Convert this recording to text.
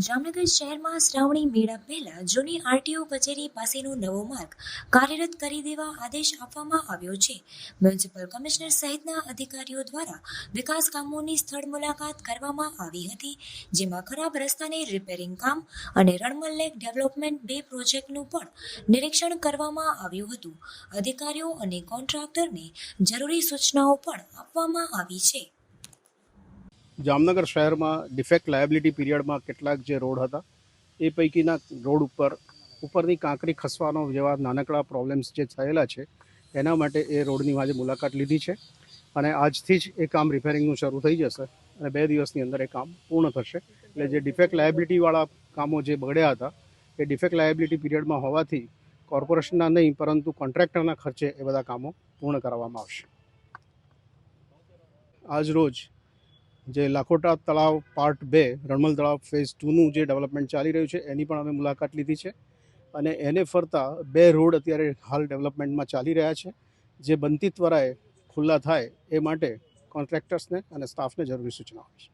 જામનગર શહેરમાં શ્રાવણી મેળા પહેલા જૂની આરટીઓ કચેરી પાસેનો નવો માર્ગ કાર્યરત કરી દેવા આદેશ આપવામાં આવ્યો છે. મ્યુનિસિપલ કમિશનર સહિતના અધિકારીઓ દ્વારા વિકાસ કામોની સ્થળ મુલાકાત કરવામાં આવી હતી, જેમાં ખરાબ રસ્તાને રિપેરિંગ કામ અને રણમલ લેક ડેવલપમેન્ટ 2 પ્રોજેક્ટનું પણ નિરીક્ષણ કરવામાં આવ્યું હતું. અધિકારીઓ અને કોન્ટ્રાક્ટરને જરૂરી સૂચનાઓ પણ આપવામાં આવી છે. જામનગર શહેરમાં ડિફેક્ટ લાયબિલિટી પીરિયડમાં કેટલાક જે રોડ હતા એ પૈકીના રોડ ઉપરની કાંકરી ખસવાનો જેવા નાનકડા પ્રોબ્લેમ્સ જે થયેલા છે એના માટે એ રોડની આજે મુલાકાત લીધી છે અને આજથી જ એ કામ રિપેરિંગનું શરૂ થઈ જશે અને 2 દિવસની અંદર એ કામ પૂર્ણ થશે. એટલે જે ડિફેક્ટ લાયબિલિટીવાળા કામો જે બગડ્યા હતા એ ડિફેક્ટ લાયબિલિટી પીરિયડમાં હોવાથી કોર્પોરેશનના નહીં પરંતુ કોન્ટ્રાક્ટરના ખર્ચે એ બધા કામો પૂર્ણ કરવામાં આવશે. આજ રોજ જે લાખોટા તળાવ પાર્ટ 2 રણમલ તળાવ ફેઝ 2નું જે ડેવલપમેન્ટ ચાલી રહ્યું છે એની પણ અમે મુલાકાત લીધી છે અને એને ફરતા 2 રોડ અત્યારે હાલ ડેવલપમેન્ટમાં ચાલી રહ્યા છે જે બનતી ત્વરાએ ખુલ્લા થાય એ માટે કોન્ટ્રાક્ટર્સને અને સ્ટાફને જરૂરી સૂચના આપશે.